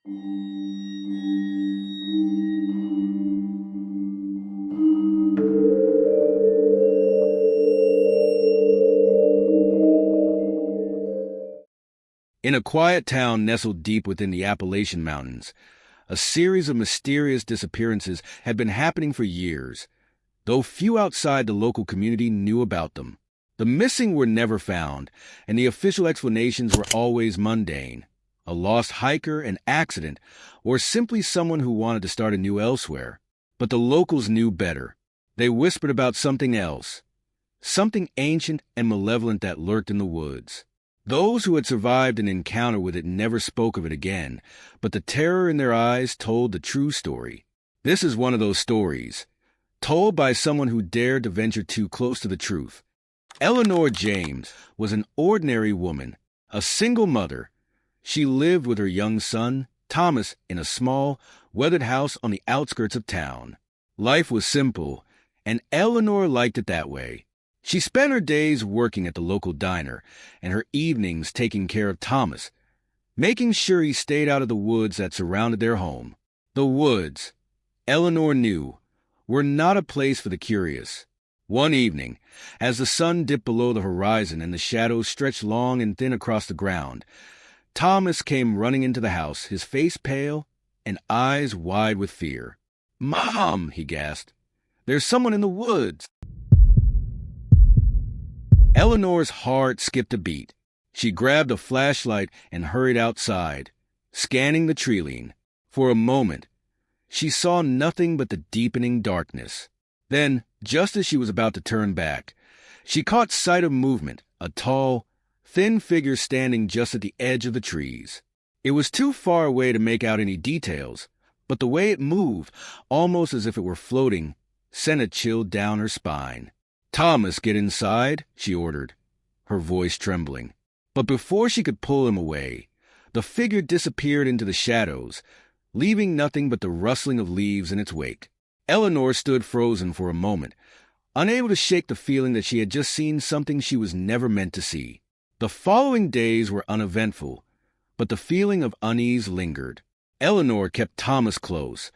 In a quiet town nestled deep within the Appalachian Mountains, a series of mysterious disappearances had been happening for years, though few outside the local community knew about them. The missing were never found, and the official explanations were always mundane: a lost hiker, an accident, or simply someone who wanted to start anew elsewhere. But the locals knew better. They whispered about something else, something ancient and malevolent that lurked in the woods. Those who had survived an encounter with it never spoke of it again, but the terror in their eyes told the true story. This is one of those stories, told by someone who dared to venture too close to the truth. Eleanor James was an ordinary woman, a single mother. She lived with her young son, Thomas, in a small, weathered house on the outskirts of town. Life was simple, and Eleanor liked it that way. She spent her days working at the local diner and her evenings taking care of Thomas, making sure he stayed out of the woods that surrounded their home. The woods, Eleanor knew, were not a place for the curious. One evening, as the sun dipped below the horizon and the shadows stretched long and thin across the ground, Thomas came running into the house, his face pale and eyes wide with fear. "Mom," he gasped, "there's someone in the woods." Eleanor's heart skipped a beat. She grabbed a flashlight and hurried outside, scanning the tree-line. For a moment, she saw nothing but the deepening darkness. Then, just as she was about to turn back, she caught sight of movement, a tall, thin figure standing just at the edge of the trees. It was too far away to make out any details, but the way it moved, almost as if it were floating, sent a chill down her spine. "Thomas, get inside," she ordered, her voice trembling. But before she could pull him away, the figure disappeared into the shadows, leaving nothing but the rustling of leaves in its wake. Eleanor stood frozen for a moment, unable to shake the feeling that she had just seen something she was never meant to see. The following days were uneventful, but the feeling of unease lingered. Eleanor kept Thomas close,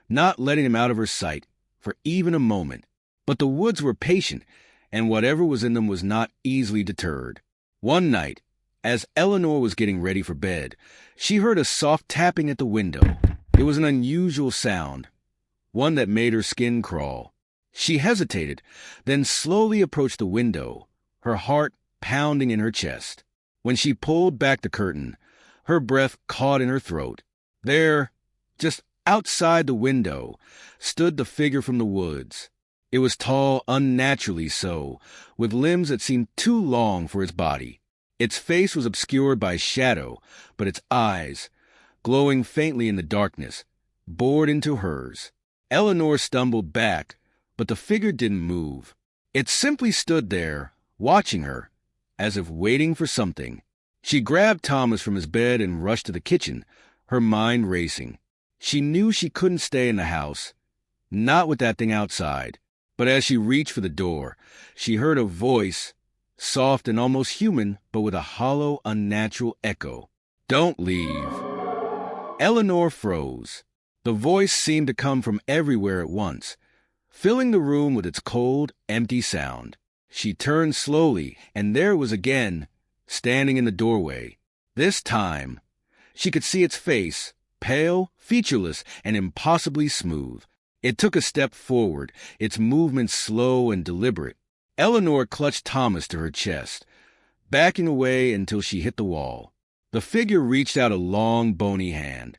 not letting him out of her sight for even a moment. But the woods were patient, and whatever was in them was not easily deterred. One night, as Eleanor was getting ready for bed, she heard a soft tapping at the window. It was an unusual sound, one that made her skin crawl. She hesitated, then slowly approached the window, her heart pounding in her chest. When she pulled back the curtain, her breath caught in her throat. There, just outside the window, stood the figure from the woods. It was tall, unnaturally so, with limbs that seemed too long for its body. Its face was obscured by shadow, but its eyes, glowing faintly in the darkness, bored into hers. Eleanor stumbled back, but the figure didn't move. It simply stood there, watching her, as if waiting for something. She grabbed Thomas from his bed and rushed to the kitchen, her mind racing. She knew she couldn't stay in the house, not with that thing outside. But as she reached for the door, she heard a voice, soft and almost human, but with a hollow, unnatural echo. "Don't leave." Eleanor froze. The voice seemed to come from everywhere at once, filling the room with its cold, empty sound. She turned slowly, and there it was again, standing in the doorway. This time, she could see its face, pale, featureless, and impossibly smooth. It took a step forward, its movements slow and deliberate. Eleanor clutched Thomas to her chest, backing away until she hit the wall. The figure reached out a long, bony hand,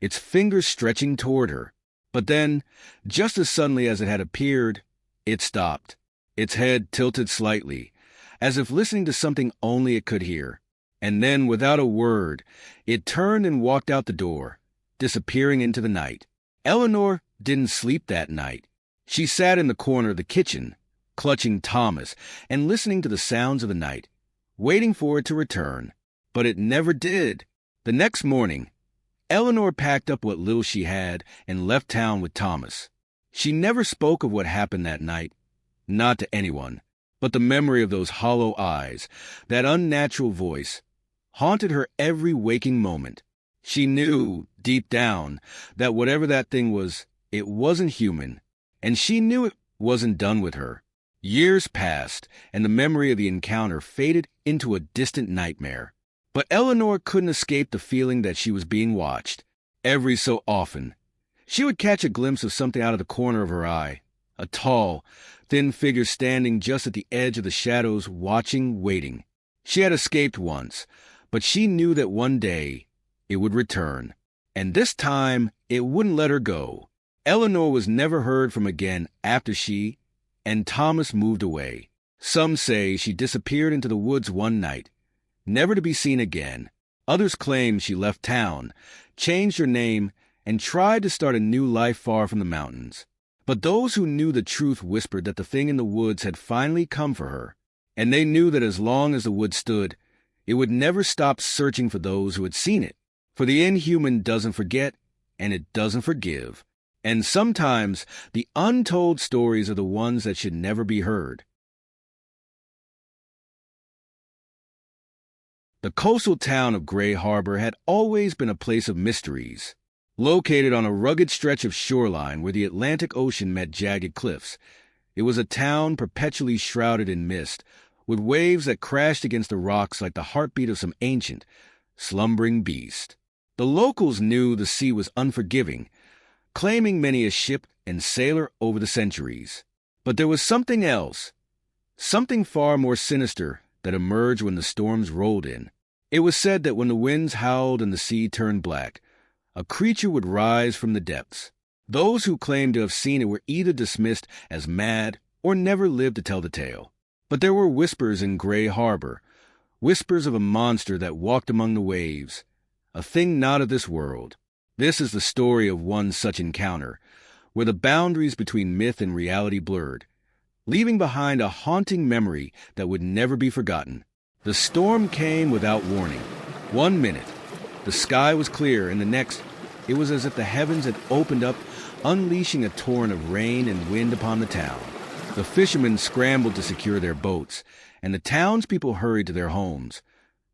its fingers stretching toward her. But then, just as suddenly as it had appeared, it stopped, its head tilted slightly, as if listening to something only it could hear. And then, without a word, it turned and walked out the door, disappearing into the night. Eleanor didn't sleep that night. She sat in the corner of the kitchen, clutching Thomas and listening to the sounds of the night, waiting for it to return. But it never did. The next morning, Eleanor packed up what little she had and left town with Thomas. She never spoke of what happened that night, not to anyone, but the memory of those hollow eyes, that unnatural voice, haunted her every waking moment. She knew, deep down, that whatever that thing was, it wasn't human, and she knew it wasn't done with her. Years passed, and the memory of the encounter faded into a distant nightmare. But Eleanor couldn't escape the feeling that she was being watched. Every so often, she would catch a glimpse of something out of the corner of her eye. A tall, thin figure standing just at the edge of the shadows, watching, waiting. She had escaped once, but she knew that one day it would return. And this time, it wouldn't let her go. Eleanor was never heard from again after she and Thomas moved away. Some say she disappeared into the woods one night, never to be seen again. Others claim she left town, changed her name, and tried to start a new life far from the mountains. But those who knew the truth whispered that the thing in the woods had finally come for her, and they knew that as long as the woods stood, it would never stop searching for those who had seen it. For the inhuman doesn't forget, and it doesn't forgive. And sometimes the untold stories are the ones that should never be heard. The coastal town of Gray Harbor had always been a place of mysteries. Located on a rugged stretch of shoreline where the Atlantic Ocean met jagged cliffs, it was a town perpetually shrouded in mist, with waves that crashed against the rocks like the heartbeat of some ancient, slumbering beast. The locals knew the sea was unforgiving, claiming many a ship and sailor over the centuries. But there was something else, something far more sinister, that emerged when the storms rolled in. It was said that when the winds howled and the sea turned black, a creature would rise from the depths. Those who claimed to have seen it were either dismissed as mad or never lived to tell the tale. But there were whispers in Gray Harbor, whispers of a monster that walked among the waves, a thing not of this world. This is the story of one such encounter, where the boundaries between myth and reality blurred, leaving behind a haunting memory that would never be forgotten. The storm came without warning. 1 minute, the sky was clear, and the next, it was as if the heavens had opened up, unleashing a torrent of rain and wind upon the town. The fishermen scrambled to secure their boats, and the townspeople hurried to their homes.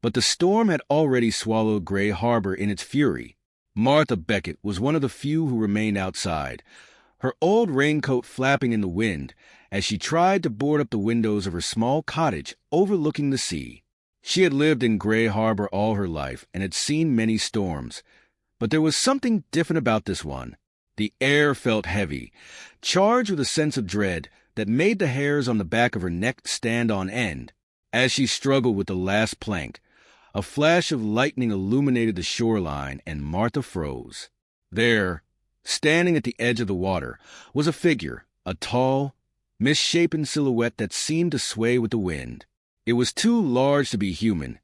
But the storm had already swallowed Gray Harbor in its fury. Martha Beckett was one of the few who remained outside, her old raincoat flapping in the wind as she tried to board up the windows of her small cottage overlooking the sea. She had lived in Gray Harbor all her life and had seen many storms, but there was something different about this one. The air felt heavy, charged with a sense of dread that made the hairs on the back of her neck stand on end. As she struggled with the last plank, a flash of lightning illuminated the shoreline, and Martha froze. There, standing at the edge of the water, was a figure, a tall, misshapen silhouette that seemed to sway with the wind. It was too large to be human,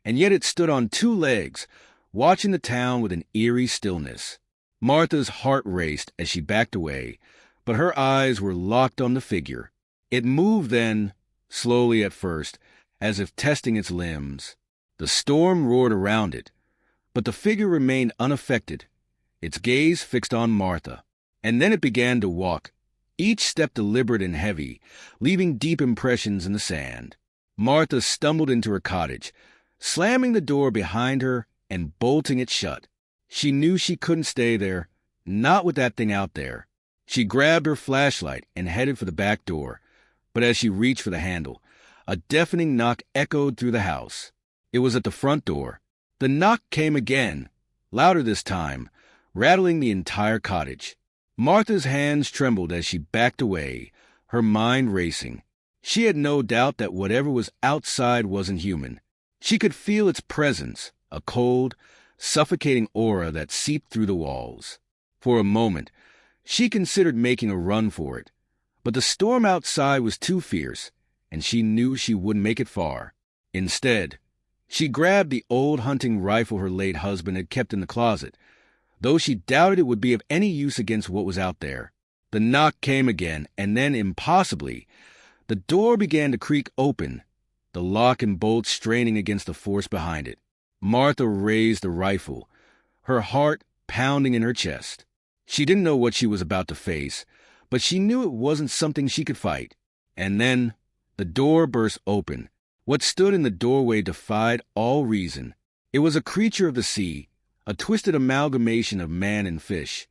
and yet it stood on 2 legs, watching the town with an eerie stillness. Martha's heart raced as she backed away, but her eyes were locked on the figure. It moved then, slowly at first, as if testing its limbs. The storm roared around it, but the figure remained unaffected, its gaze fixed on Martha. And then it began to walk, each step deliberate and heavy, leaving deep impressions in the sand. Martha stumbled into her cottage, slamming the door behind her and bolting it shut. She knew she couldn't stay there, not with that thing out there. She grabbed her flashlight and headed for the back door, but as she reached for the handle, a deafening knock echoed through the house. It was at the front door. The knock came again, louder this time, rattling the entire cottage. Martha's hands trembled as she backed away, her mind racing. She had no doubt that whatever was outside wasn't human. She could feel its presence, a cold, suffocating aura that seeped through the walls. For a moment, she considered making a run for it, but the storm outside was too fierce, and she knew she wouldn't make it far. Instead, she grabbed the old hunting rifle her late husband had kept in the closet, though she doubted it would be of any use against what was out there. The knock came again, and then, impossibly, the door began to creak open, the lock and bolt straining against the force behind it. Martha raised the rifle, her heart pounding in her chest. She didn't know what she was about to face, but she knew it wasn't something she could fight. And then the door burst open. What stood in the doorway defied all reason. It was a creature of the sea, a twisted amalgamation of man and fish.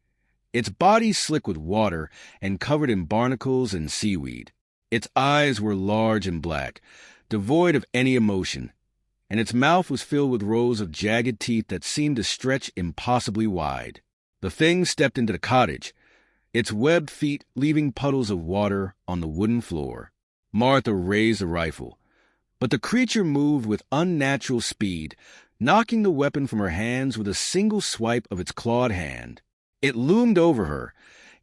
Its body slick with water and covered in barnacles and seaweed. Its eyes were large and black, devoid of any emotion, and its mouth was filled with rows of jagged teeth that seemed to stretch impossibly wide. The thing stepped into the cottage, its webbed feet leaving puddles of water on the wooden floor. Martha raised the rifle, but the creature moved with unnatural speed, knocking the weapon from her hands with a single swipe of its clawed hand. It loomed over her,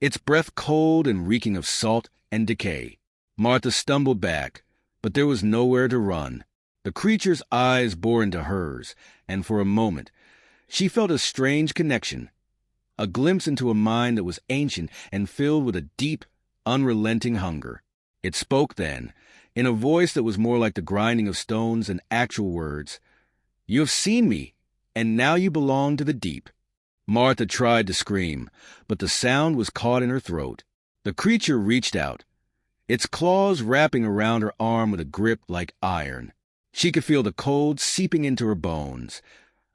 its breath cold and reeking of salt and decay. Martha stumbled back, but there was nowhere to run. The creature's eyes bore into hers, and for a moment she felt a strange connection, a glimpse into a mind that was ancient and filled with a deep, unrelenting hunger. It spoke then, in a voice that was more like the grinding of stones than actual words. "You have seen me, and now you belong to the deep." Martha tried to scream, but the sound was caught in her throat. The creature reached out, its claws wrapping around her arm with a grip like iron. She could feel the cold seeping into her bones,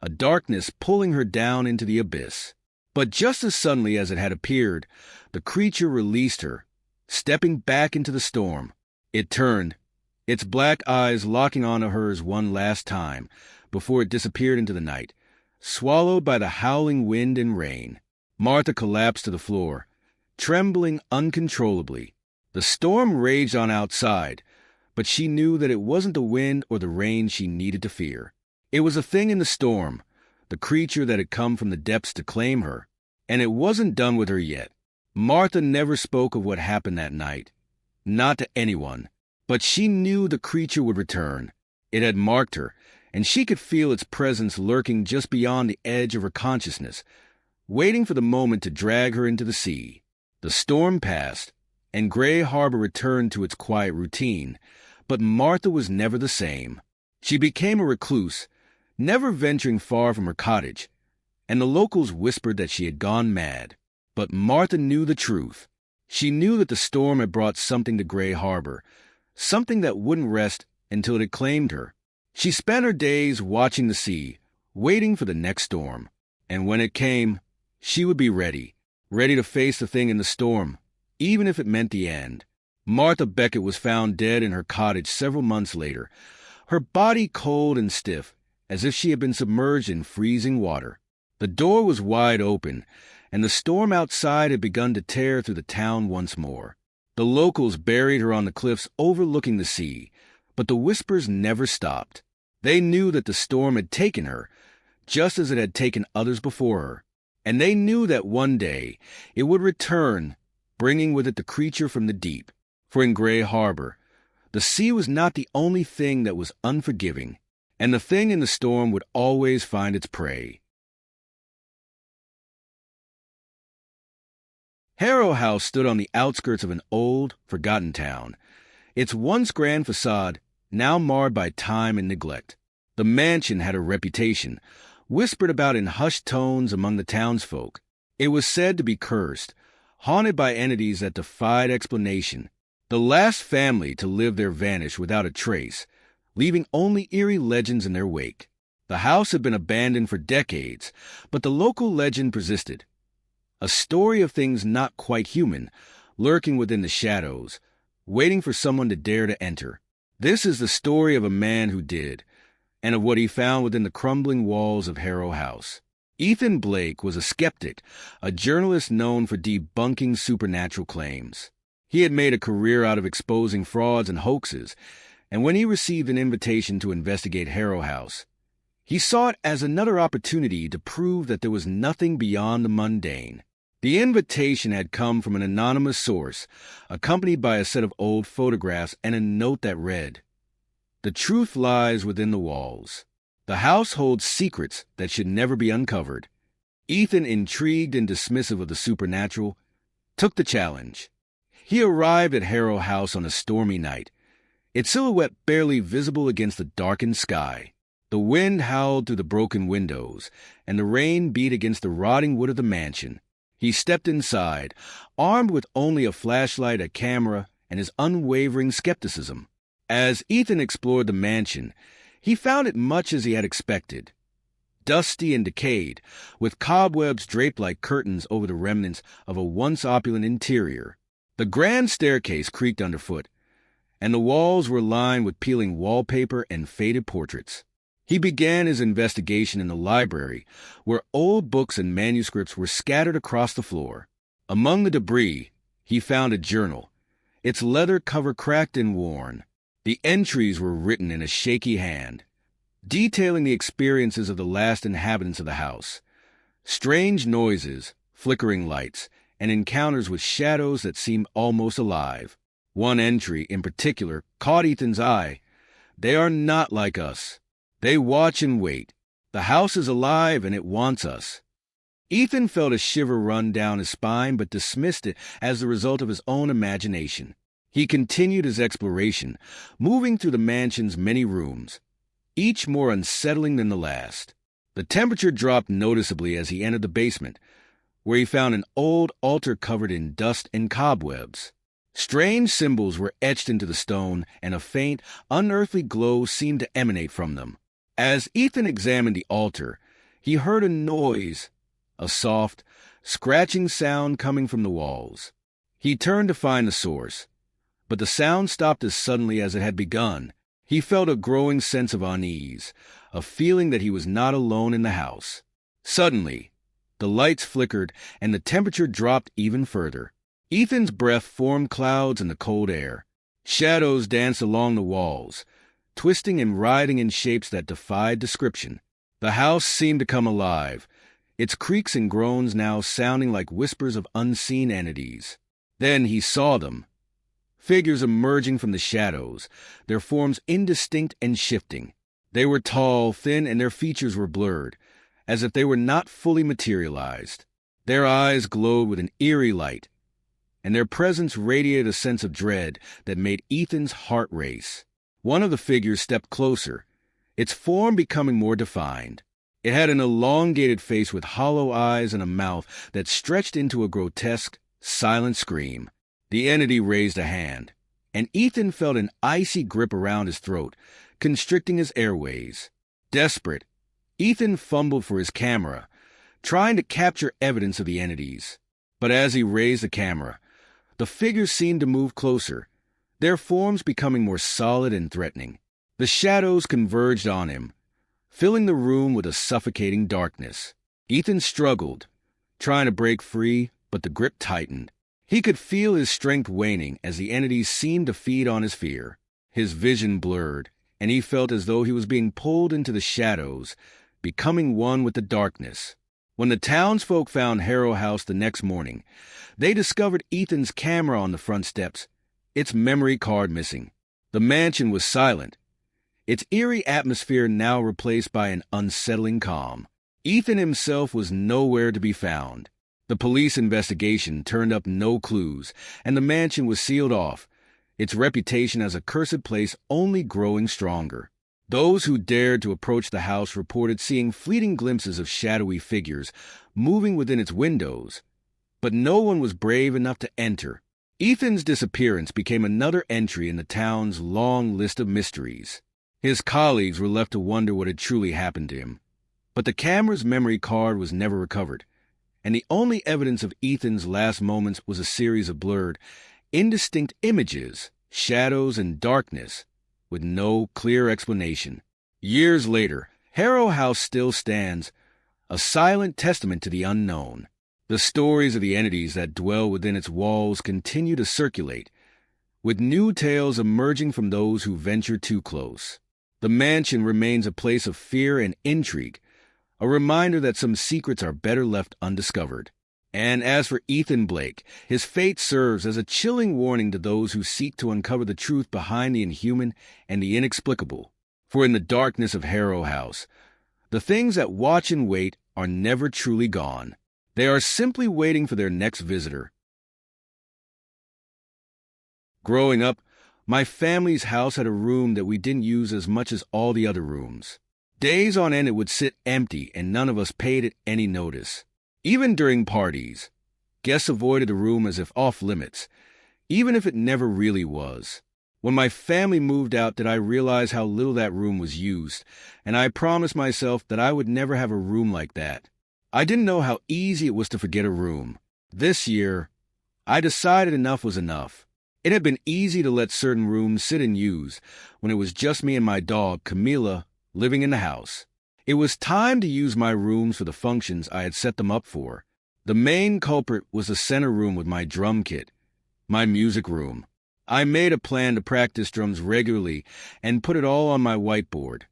a darkness pulling her down into the abyss. But just as suddenly as it had appeared, the creature released her, stepping back into the storm. It turned, its black eyes locking onto hers one last time, before it disappeared into the night, swallowed by the howling wind and rain. Martha collapsed to the floor, trembling uncontrollably. The storm raged on outside, but she knew that it wasn't the wind or the rain she needed to fear. It was a thing in the storm, the creature that had come from the depths to claim her, and it wasn't done with her yet. Martha never spoke of what happened that night, not to anyone, but she knew the creature would return. It had marked her, and she could feel its presence lurking just beyond the edge of her consciousness, waiting for the moment to drag her into the sea. The storm passed, and Gray Harbor returned to its quiet routine, but Martha was never the same. She became a recluse, never venturing far from her cottage, and the locals whispered that she had gone mad. But Martha knew the truth. She knew that the storm had brought something to Gray Harbor, something that wouldn't rest until it had claimed her. She spent her days watching the sea, waiting for the next storm. And when it came, she would be ready to face the thing in the storm, even if it meant the end. Martha Beckett was found dead in her cottage several months later, her body cold and stiff, as if she had been submerged in freezing water. The door was wide open, and the storm outside had begun to tear through the town once more. The locals buried her on the cliffs overlooking the sea, but the whispers never stopped. They knew that the storm had taken her, just as it had taken others before her, and they knew that one day it would return, bringing with it the creature from the deep. For in Gray Harbor, the sea was not the only thing that was unforgiving, and the thing in the storm would always find its prey. Harrow House stood on the outskirts of an old, forgotten town, its once grand facade now marred by time and neglect. The mansion had a reputation, whispered about in hushed tones among the townsfolk. It was said to be cursed, haunted by entities that defied explanation. The last family to live there vanished without a trace, leaving only eerie legends in their wake. The house had been abandoned for decades, but the local legend persisted. A story of things not quite human, lurking within the shadows, waiting for someone to dare to enter. This is the story of a man who did, and of what he found within the crumbling walls of Harrow House. Ethan Blake was a skeptic, a journalist known for debunking supernatural claims. He had made a career out of exposing frauds and hoaxes, and when he received an invitation to investigate Harrow House, he saw it as another opportunity to prove that there was nothing beyond the mundane. The invitation had come from an anonymous source, accompanied by a set of old photographs and a note that read, "The truth lies within the walls. The house holds secrets that should never be uncovered." Ethan, intrigued and dismissive of the supernatural, took the challenge. He arrived at Harrow House on a stormy night, its silhouette barely visible against the darkened sky. The wind howled through the broken windows, and the rain beat against the rotting wood of the mansion. He stepped inside, armed with only a flashlight, a camera, and his unwavering skepticism. As Ethan explored the mansion, he found it much as he had expected. dusty and decayed, with cobwebs draped like curtains over the remnants of a once opulent interior. The grand staircase creaked underfoot, and the walls were lined with peeling wallpaper and faded portraits. He began his investigation in the library, where old books and manuscripts were scattered across the floor. Among the debris, he found a journal, its leather cover cracked and worn. The entries were written in a shaky hand, detailing the experiences of the last inhabitants of the house. Strange noises, flickering lights, and encounters with shadows that seemed almost alive. One entry, in particular, caught Ethan's eye. "They are not like us. They watch and wait. The house is alive and it wants us." Ethan felt a shiver run down his spine but dismissed it as the result of his own imagination. He continued his exploration, moving through the mansion's many rooms, each more unsettling than the last. The temperature dropped noticeably as he entered the basement, where he found an old altar covered in dust and cobwebs. Strange symbols were etched into the stone, and a faint, unearthly glow seemed to emanate from them. As Ethan examined the altar, he heard a noise, a soft, scratching sound coming from the walls. He turned to find the source, but the sound stopped as suddenly as it had begun. He felt a growing sense of unease, a feeling that he was not alone in the house. Suddenly, the lights flickered and the temperature dropped even further. Ethan's breath formed clouds in the cold air. Shadows danced along the walls, twisting and writhing in shapes that defied description. The house seemed to come alive, its creaks and groans now sounding like whispers of unseen entities. Then he saw them. Figures emerging from the shadows, their forms indistinct and shifting. They were tall, thin, and their features were blurred, as if they were not fully materialized. Their eyes glowed with an eerie light, and their presence radiated a sense of dread that made Ethan's heart race. One of the figures stepped closer, its form becoming more defined. It had an elongated face with hollow eyes and a mouth that stretched into a grotesque, silent scream. The entity raised a hand, and Ethan felt an icy grip around his throat, constricting his airways. Desperate, Ethan fumbled for his camera, trying to capture evidence of the entities. But as he raised the camera, the figures seemed to move closer, their forms becoming more solid and threatening. The shadows converged on him, filling the room with a suffocating darkness. Ethan struggled, trying to break free, but the grip tightened. He could feel his strength waning as the entities seemed to feed on his fear. His vision blurred, and he felt as though he was being pulled into the shadows, becoming one with the darkness. When the townsfolk found Harrow House the next morning, they discovered Ethan's camera on the front steps, its memory card missing. The mansion was silent, its eerie atmosphere now replaced by an unsettling calm. Ethan himself was nowhere to be found. The police investigation turned up no clues, and the mansion was sealed off, its reputation as a cursed place only growing stronger. Those who dared to approach the house reported seeing fleeting glimpses of shadowy figures moving within its windows, but no one was brave enough to enter. Ethan's disappearance became another entry in the town's long list of mysteries. His colleagues were left to wonder what had truly happened to him, but the camera's memory card was never recovered, and the only evidence of Ethan's last moments was a series of blurred, indistinct images, shadows, and darkness, with no clear explanation. Years later, Harrow House still stands, a silent testament to the unknown. The stories of the entities that dwell within its walls continue to circulate, with new tales emerging from those who venture too close. The mansion remains a place of fear and intrigue, a reminder that some secrets are better left undiscovered. And as for Ethan Blake, his fate serves as a chilling warning to those who seek to uncover the truth behind the inhuman and the inexplicable. For in the darkness of Harrow House, the things that watch and wait are never truly gone. They are simply waiting for their next visitor. Growing up, my family's house had a room that we didn't use as much as all the other rooms. Days on end it would sit empty and none of us paid it any notice. Even during parties, guests avoided the room as if off limits, even if it never really was. When my family moved out did I realize how little that room was used, and I promised myself that I would never have a room like that. I didn't know how easy it was to forget a room. This year, I decided enough was enough. It had been easy to let certain rooms sit unused when it was just me and my dog, Camila, living in the house. It was time to use my rooms for the functions I had set them up for. The main culprit was the center room with my drum kit, my music room. I made a plan to practice drums regularly and put it all on my whiteboard.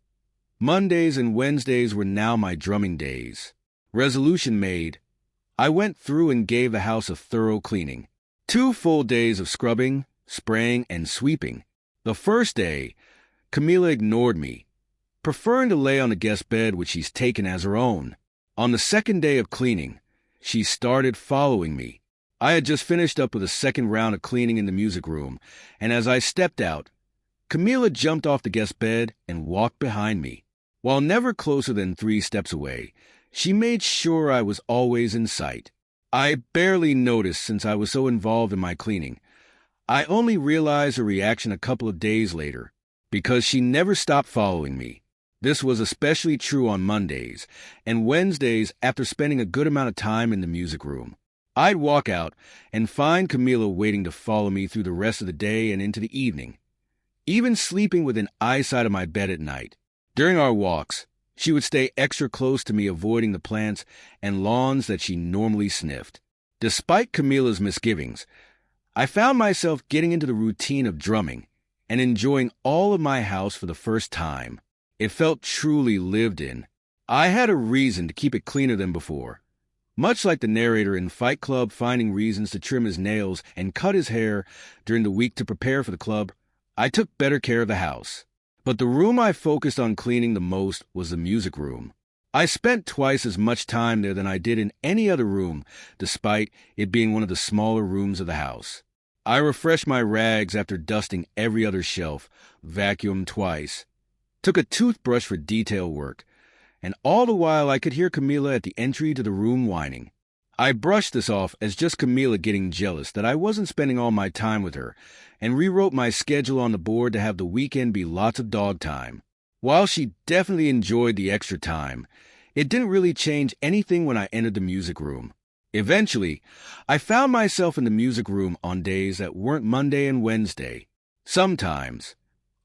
Mondays and Wednesdays were now my drumming days. Resolution made, I went through and gave the house a thorough cleaning. 2 full days of scrubbing, spraying, and sweeping. The first day, Camila ignored me, preferring to lay on the guest bed which she's taken as her own. On the second day of cleaning, she started following me. I had just finished up with a second round of cleaning in the music room, and as I stepped out, Camila jumped off the guest bed and walked behind me. While never closer than 3 steps away, she made sure I was always in sight. I barely noticed since I was so involved in my cleaning. I only realized her reaction a couple of days later, because she never stopped following me. This was especially true on Mondays and Wednesdays after spending a good amount of time in the music room. I'd walk out and find Camila waiting to follow me through the rest of the day and into the evening, even sleeping within eyesight of my bed at night. During our walks, she would stay extra close to me, avoiding the plants and lawns that she normally sniffed. Despite Camila's misgivings, I found myself getting into the routine of drumming and enjoying all of my house for the first time. It felt truly lived in. I had a reason to keep it cleaner than before. Much like the narrator in Fight Club finding reasons to trim his nails and cut his hair during the week to prepare for the club, I took better care of the house. But the room I focused on cleaning the most was the music room. I spent twice as much time there than I did in any other room, despite it being one of the smaller rooms of the house. I refreshed my rags after dusting every other shelf, vacuumed twice, took a toothbrush for detail work, and all the while I could hear Camila at the entry to the room whining. I brushed this off as just Camila getting jealous that I wasn't spending all my time with her, and rewrote my schedule on the board to have the weekend be lots of dog time. While she definitely enjoyed the extra time, it didn't really change anything when I entered the music room. Eventually, I found myself in the music room on days that weren't Monday and Wednesday. Sometimes,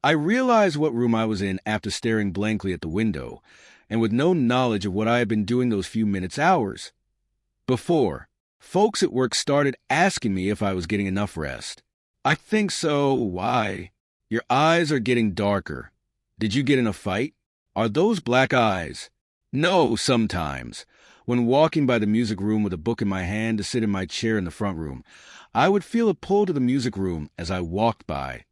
I realized what room I was in after staring blankly at the window, and with no knowledge of what I had been doing those few hours. Before, folks at work started asking me if I was getting enough rest. I think so. Why? Your eyes are getting darker. Did you get in a fight? Are those black eyes? No, sometimes. When walking by the music room with a book in my hand to sit in my chair in the front room, I would feel a pull to the music room as I walked by.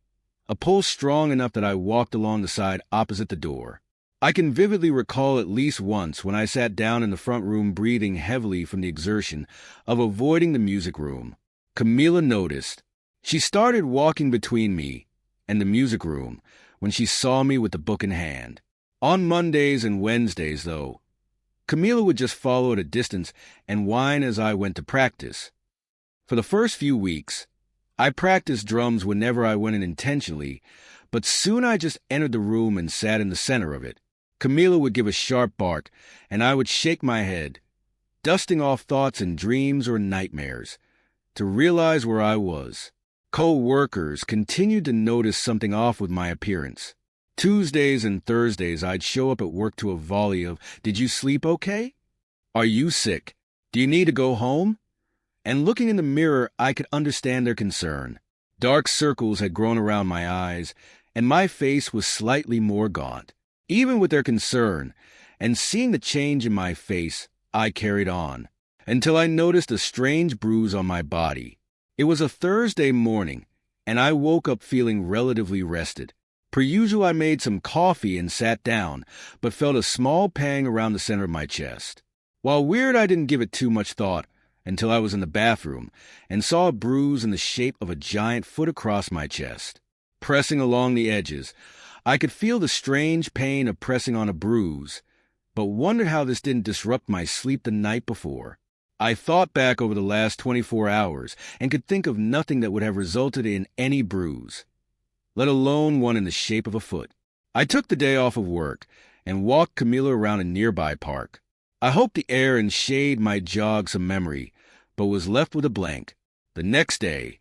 A pull strong enough that I walked along the side opposite the door. I can vividly recall at least once when I sat down in the front room breathing heavily from the exertion of avoiding the music room. Camila noticed. She started walking between me and the music room when she saw me with the book in hand. On Mondays and Wednesdays, though, Camila would just follow at a distance and whine as I went to practice. For the first few weeks, I practiced drums whenever I went in intentionally, but soon I just entered the room and sat in the center of it. Camila would give a sharp bark, and I would shake my head, dusting off thoughts and dreams or nightmares, to realize where I was. Co-workers continued to notice something off with my appearance. Tuesdays and Thursdays I'd show up at work to a volley of, "Did you sleep okay? Are you sick? Do you need to go home?" And looking in the mirror, I could understand their concern. Dark circles had grown around my eyes, and my face was slightly more gaunt. Even with their concern, and seeing the change in my face, I carried on, until I noticed a strange bruise on my body. It was a Thursday morning, and I woke up feeling relatively rested. Per usual, I made some coffee and sat down, but felt a small pang around the center of my chest. While weird, I didn't give it too much thought until I was in the bathroom and saw a bruise in the shape of a giant foot across my chest. Pressing along the edges, I could feel the strange pain of pressing on a bruise, but wondered how this didn't disrupt my sleep the night before. I thought back over the last 24 hours and could think of nothing that would have resulted in any bruise. let alone one in the shape of a foot. I took the day off of work and walked Camila around a nearby park. I hoped the air and shade might jog some memory, but was left with a blank. The next day,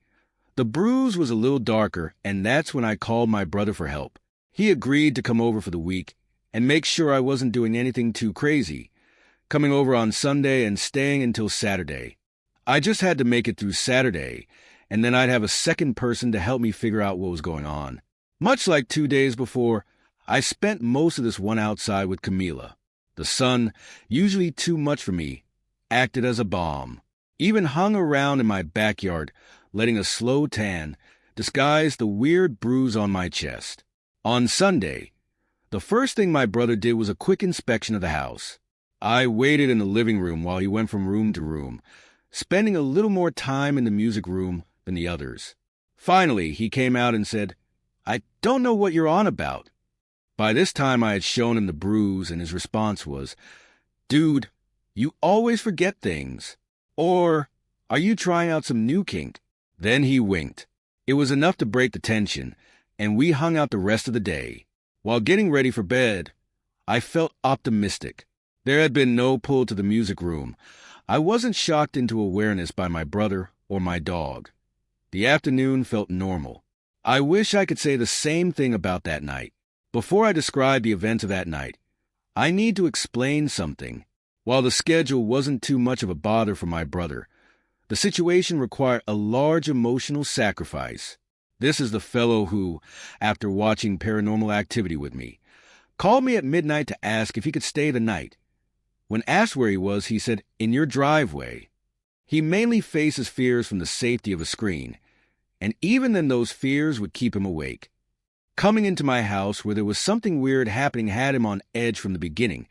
the bruise was a little darker, and that's when I called my brother for help. He agreed to come over for the week and make sure I wasn't doing anything too crazy, coming over on Sunday and staying until Saturday. I just had to make it through Saturday, and then I'd have a second person to help me figure out what was going on. Much like 2 days before, I spent most of this one outside with Camila. The sun, usually too much for me, acted as a balm. Even hung around in my backyard, letting a slow tan disguise the weird bruise on my chest. On Sunday, the first thing my brother did was a quick inspection of the house. I waited in the living room while he went from room to room, spending a little more time in the music room than the others. Finally, he came out and said, "I don't know what you're on about." By this time, I had shown him the bruise, and his response was, "Dude, you always forget things. Or, are you trying out some new kink?" Then he winked. It was enough to break the tension, and we hung out the rest of the day. While getting ready for bed, I felt optimistic. There had been no pull to the music room. I wasn't shocked into awareness by my brother or my dog. The afternoon felt normal. I wish I could say the same thing about that night. Before I describe the events of that night, I need to explain something. While the schedule wasn't too much of a bother for my brother, the situation required a large emotional sacrifice. This is the fellow who, after watching Paranormal Activity with me, called me at midnight to ask if he could stay the night. When asked where he was, he said, "In your driveway." He mainly faces fears from the safety of a screen, and even then those fears would keep him awake. Coming into my house where there was something weird happening had him on edge from the beginning,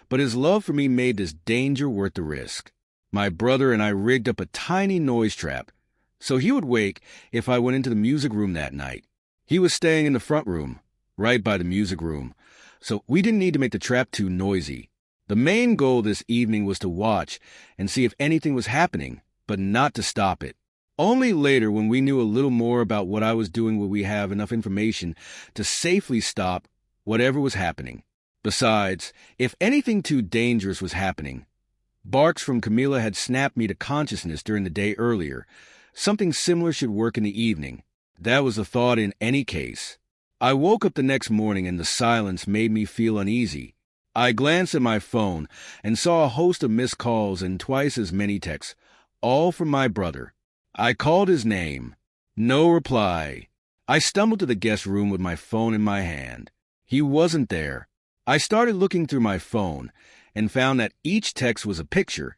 but his love for me made this danger worth the risk. My brother and I rigged up a tiny noise trap, so he would wake if I went into the music room that night. He was staying in the front room, right by the music room, so we didn't need to make the trap too noisy. The main goal this evening was to watch and see if anything was happening, but not to stop it. Only later, when we knew a little more about what I was doing, would we have enough information to safely stop whatever was happening. Besides, if anything too dangerous was happening, barks from Camila had snapped me to consciousness during the day earlier. Something similar should work in the evening. That was the thought in any case. I woke up the next morning and the silence made me feel uneasy. I glanced at my phone and saw a host of missed calls and twice as many texts, all from my brother. I called his name. No reply. I stumbled to the guest room with my phone in my hand. He wasn't there. I started looking through my phone and found that each text was a picture,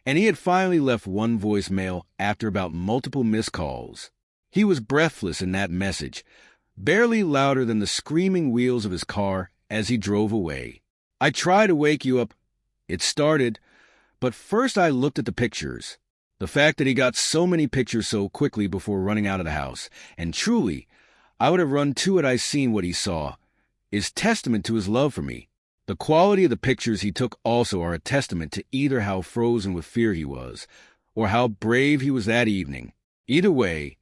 and he had finally left one voicemail after about multiple missed calls. He was breathless in that message, barely louder than the screaming wheels of his car as he drove away. "I tried to wake you up," it started, but first I looked at the pictures. The fact that he got so many pictures so quickly before running out of the house, and truly, I would have run to it I seen what he saw, is testament to his love for me. The quality of the pictures he took also are a testament to either how frozen with fear he was, or how brave he was that evening. Either way,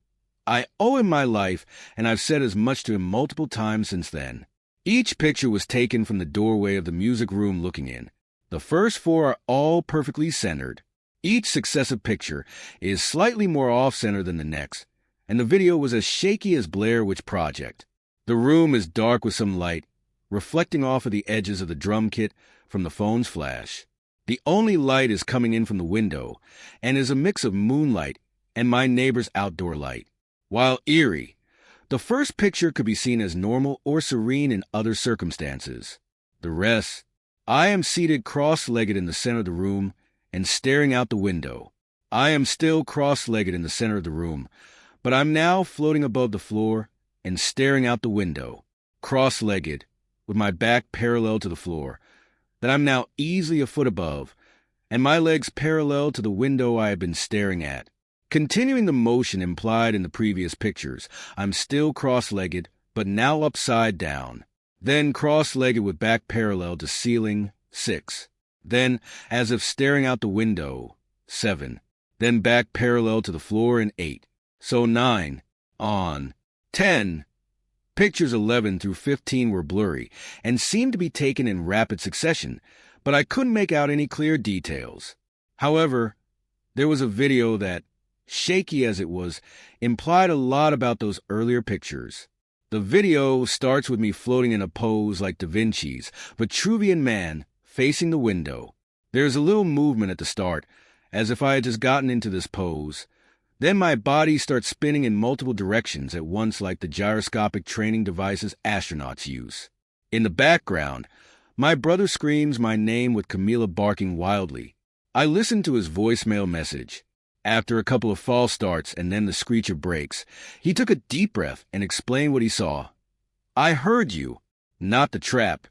I owe him my life, and I've said as much to him multiple times since then. Each picture was taken from the doorway of the music room looking in. The first 4 are all perfectly centered. Each successive picture is slightly more off-center than the next, and the video was as shaky as Blair Witch Project. The room is dark with some light, reflecting off of the edges of the drum kit from the phone's flash. The only light is coming in from the window, and is a mix of moonlight and my neighbor's outdoor light. While eerie, the first picture could be seen as normal or serene in other circumstances. The rest, I am seated cross-legged in the center of the room and staring out the window. I am still cross-legged in the center of the room, but I'm now floating above the floor and staring out the window, cross-legged, with my back parallel to the floor, that I'm now easily a foot above, and my legs parallel to the window I have been staring at. Continuing the motion implied in the previous pictures, I'm still cross-legged, but now upside down. Then cross-legged with back parallel to ceiling, 6. Then, as if staring out the window, 7. Then back parallel to the floor in 8. So 9. On. 10. Pictures 11 through 15 were blurry and seemed to be taken in rapid succession, but I couldn't make out any clear details. However, there was a video that, shaky as it was, implied a lot about those earlier pictures. The video starts with me floating in a pose like Da Vinci's, Vitruvian Man, facing the window. There's a little movement at the start, as if I had just gotten into this pose. Then my body starts spinning in multiple directions at once like the gyroscopic training devices astronauts use. In the background, my brother screams my name with Camila barking wildly. I listen to his voicemail message. After a couple of false starts and then the screecher breaks, he took a deep breath and explained what he saw. "I heard you, not the trap.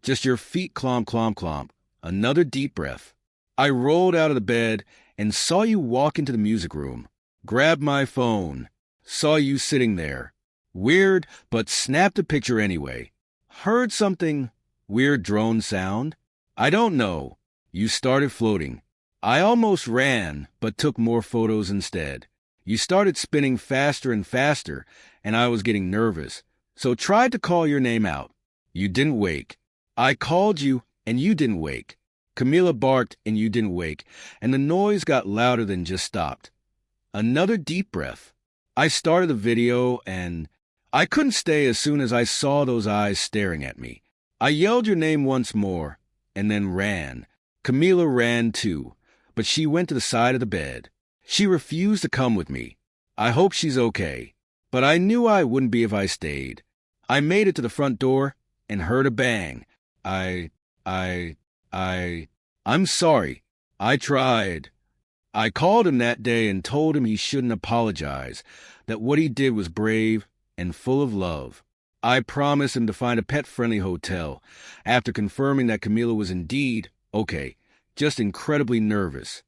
Just your feet clomp, clomp, clomp." Another deep breath. "I rolled out of the bed and saw you walk into the music room. Grabbed my phone. Saw you sitting there. Weird, but snapped a picture anyway. Heard something. Weird drone sound. I don't know. You started floating. I almost ran, but took more photos instead. You started spinning faster and faster, and I was getting nervous, so tried to call your name out. You didn't wake. I called you, and you didn't wake. Camila barked, and you didn't wake, and the noise got louder than just stopped." Another deep breath. "I started the video, and I couldn't stay as soon as I saw those eyes staring at me. I yelled your name once more, and then ran. Camila ran too, but she went to the side of the bed. She refused to come with me. I hope she's okay, but I knew I wouldn't be if I stayed. I made it to the front door and heard a bang. I'm sorry. I tried. I called him that day and told him he shouldn't apologize, that what he did was brave and full of love. I promised him to find a pet-friendly hotel after confirming that Camila was indeed okay, just incredibly nervous.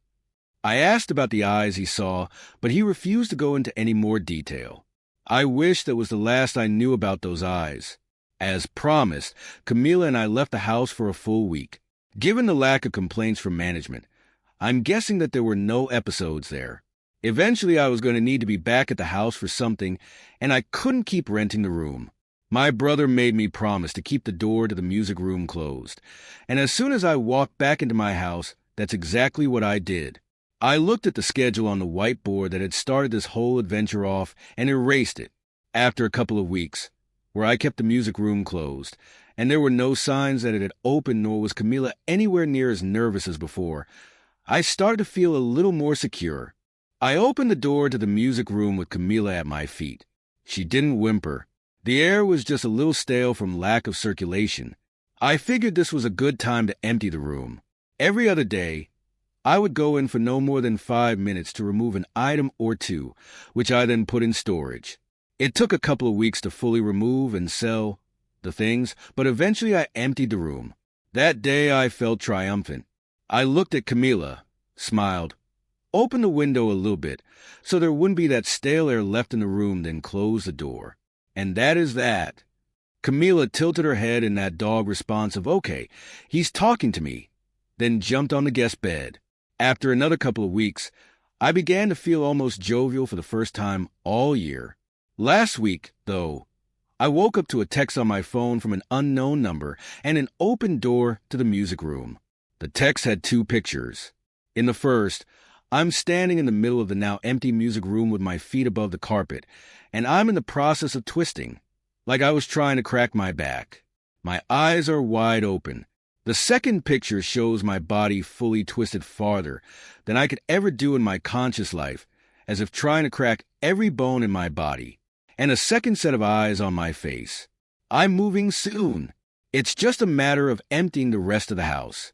I asked about the eyes he saw, but he refused to go into any more detail. I wish that was the last I knew about those eyes. As promised, Camila and I left the house for a full week. Given the lack of complaints from management, I'm guessing that there were no episodes there. Eventually, I was going to need to be back at the house for something, and I couldn't keep renting the room. My brother made me promise to keep the door to the music room closed, and as soon as I walked back into my house, that's exactly what I did. I looked at the schedule on the whiteboard that had started this whole adventure off and erased it. After a couple of weeks, where I kept the music room closed, and there were no signs that it had opened, nor was Camila anywhere near as nervous as before, I started to feel a little more secure. I opened the door to the music room with Camila at my feet. She didn't whimper. The air was just a little stale from lack of circulation. I figured this was a good time to empty the room. Every other day, I would go in for no more than 5 minutes to remove an item or two, which I then put in storage. It took a couple of weeks to fully remove and sell the things, but eventually I emptied the room. That day I felt triumphant. I looked at Camila, smiled, opened the window a little bit so there wouldn't be that stale air left in the room, then closed the door. And that is that. Camila tilted her head in that dog response of, "Okay, he's talking to me," then jumped on the guest bed. After another couple of weeks, I began to feel almost jovial for the first time all year. Last week, though, I woke up to a text on my phone from an unknown number and an open door to the music room. The text had 2 pictures. In the first, I'm standing in the middle of the now empty music room with my feet above the carpet, and I'm in the process of twisting, like I was trying to crack my back. My eyes are wide open. The second picture shows my body fully twisted farther than I could ever do in my conscious life, as if trying to crack every bone in my body, and a second set of eyes on my face. I'm moving soon. It's just a matter of emptying the rest of the house.